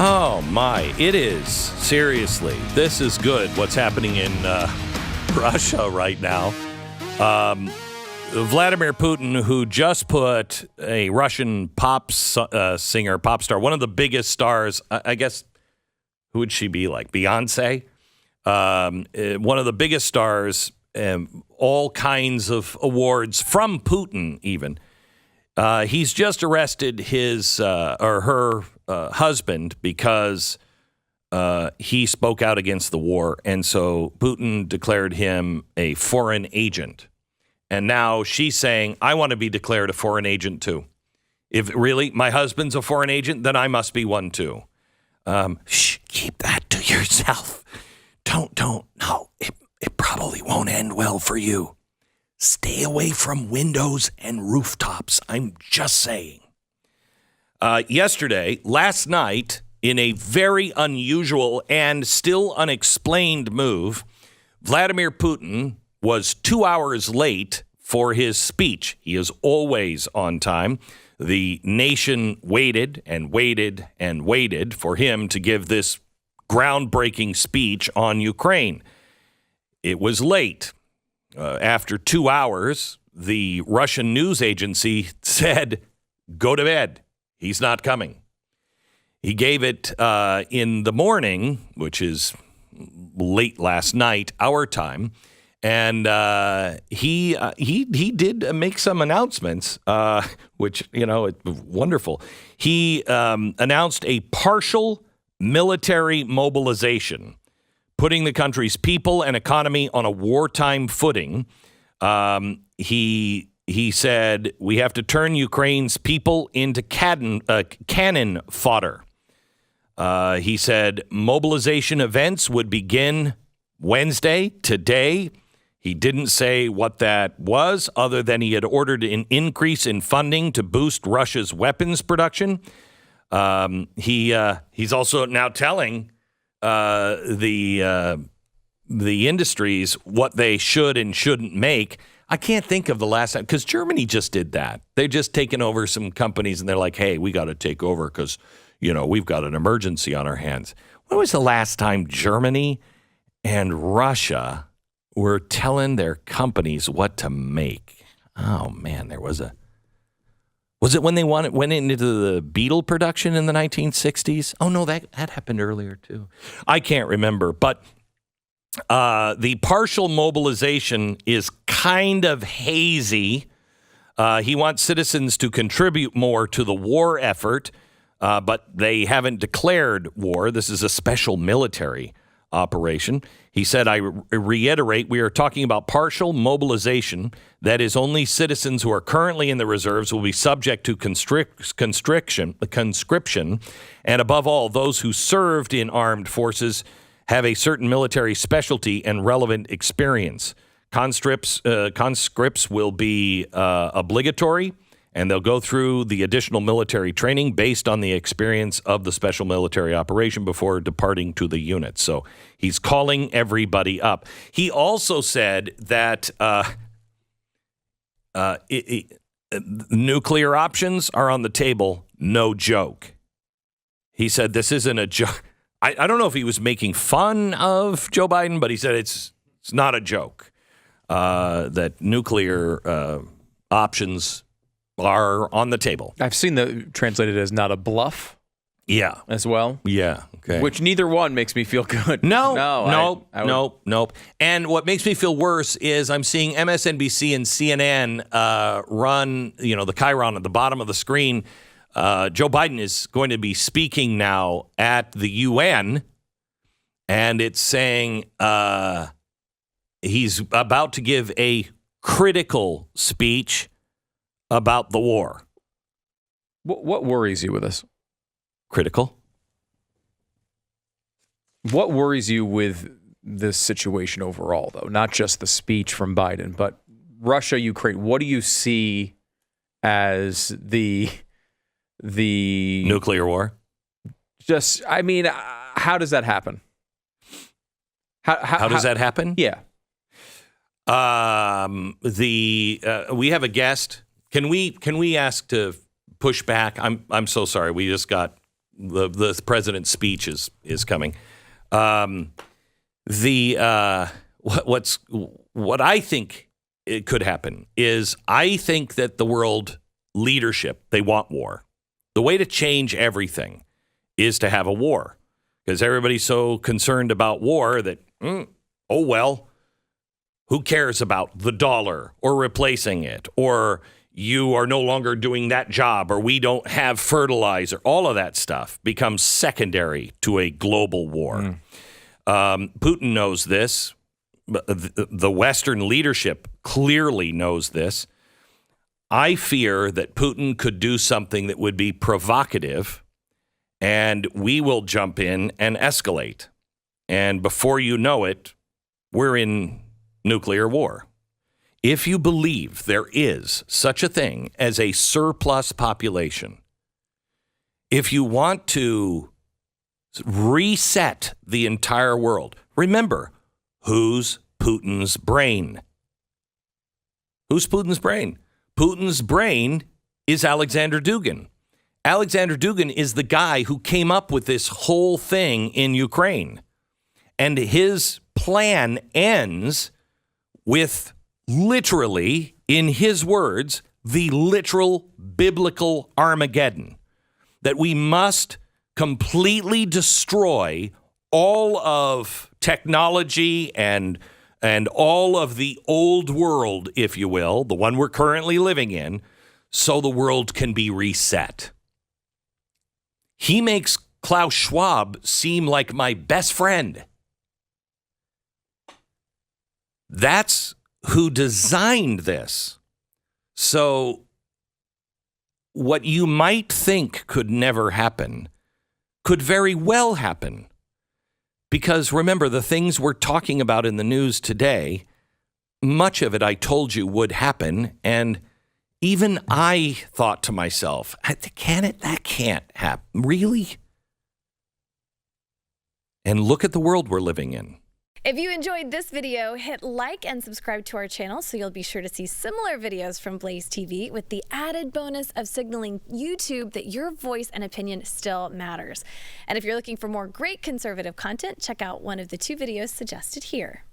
Oh, my. It is. Seriously. This is good, what's happening in Russia right now. Vladimir Putin, who just put a Russian pop star, one of the biggest stars, I guess, who would she be, like Beyonce? One of the biggest stars, all kinds of awards from Putin even. He's just arrested his or her husband because he spoke out against the war. And so Putin declared him a foreign agent. And now she's saying, I want to be declared a foreign agent too. If really my husband's a foreign agent, then I must be one too. Keep that to yourself. Don't. No, it probably won't end well for you. Stay away from windows and rooftops. I'm just saying. Last night, in a very unusual and still unexplained move, Vladimir Putin was 2 hours late for his speech. He is always on time. The nation waited and waited and waited for him to give this groundbreaking speech on Ukraine. It was late. After 2 hours, the Russian news agency said, go to bed. He's not coming. He gave it in the morning, which is late last night, our time. And he did make some announcements, which, wonderful. He announced a partial military mobilization, putting the country's people and economy on a wartime footing. He said, we have to turn Ukraine's people into cannon fodder. He said mobilization events would begin Wednesday, today. He didn't say what that was, other than he had ordered an increase in funding to boost Russia's weapons production. He's also now telling the industries what they should and shouldn't make. I can't think of the last time, because Germany just did that. They've just taken over some companies, and they're like, hey, we got to take over because, we've got an emergency on our hands. When was the last time Germany and Russia were telling their companies what to make? Oh, man, there was a... Was it when they went into the Beetle production in the 1960s? Oh, no, that happened earlier, too. I can't remember, but... the partial mobilization is kind of hazy. He wants citizens to contribute more to the war effort, but they haven't declared war. This is a special military operation. He said, I reiterate, we are talking about partial mobilization. That is, only citizens who are currently in the reserves will be subject to conscription, and above all, those who served in armed forces have a certain military specialty and relevant experience. Conscripts will be obligatory, and they'll go through the additional military training based on the experience of the special military operation before departing to the unit. So he's calling everybody up. He also said that nuclear options are on the table, no joke. He said this isn't a joke. I don't know if he was making fun of Joe Biden, but he said it's not a joke, that nuclear options are on the table. I've seen that translated as not a bluff. Yeah. As well. Yeah. Okay. Which neither one makes me feel good. Nope. And what makes me feel worse is I'm seeing MSNBC and CNN run, the chyron at the bottom of the screen. Joe Biden is going to be speaking now at the UN, and it's saying he's about to give a critical speech about the war. What worries you with this? Critical? What worries you with this situation overall, though? Not just the speech from Biden, but Russia, Ukraine. What do you see as the nuclear war? How does that happen? How does that happen? Yeah. We have a guest. Can we ask to push back? I'm so sorry. We just got the president's speech is coming. What I think it could happen is I think that the world leadership, they want war. The way to change everything is to have a war, because everybody's so concerned about war that, oh, well, who cares about the dollar or replacing it, or you are no longer doing that job, or we don't have fertilizer. All of that stuff becomes secondary to a global war. Putin knows this. The Western leadership clearly knows this. I fear that Putin could do something that would be provocative, and we will jump in and escalate. And before you know it, we're in nuclear war. If you believe there is such a thing as a surplus population, if you want to reset the entire world, remember, who's Putin's brain? Who's Putin's brain? Putin's brain is Alexander Dugin. Alexander Dugin is the guy who came up with this whole thing in Ukraine. And his plan ends with literally, in his words, the literal biblical Armageddon. That we must completely destroy all of technology and all of the old world, if you will, the one we're currently living in, so the world can be reset. He makes Klaus Schwab seem like my best friend. That's who designed this. So what you might think could never happen could very well happen. Because remember, the things we're talking about in the news today, much of it I told you would happen. And even I thought to myself, can it? That can't happen. Really? And look at the world we're living in. If you enjoyed this video, hit like and subscribe to our channel so you'll be sure to see similar videos from Blaze TV with the added bonus of signaling YouTube that your voice and opinion still matters. And if you're looking for more great conservative content, check out one of the 2 videos suggested here.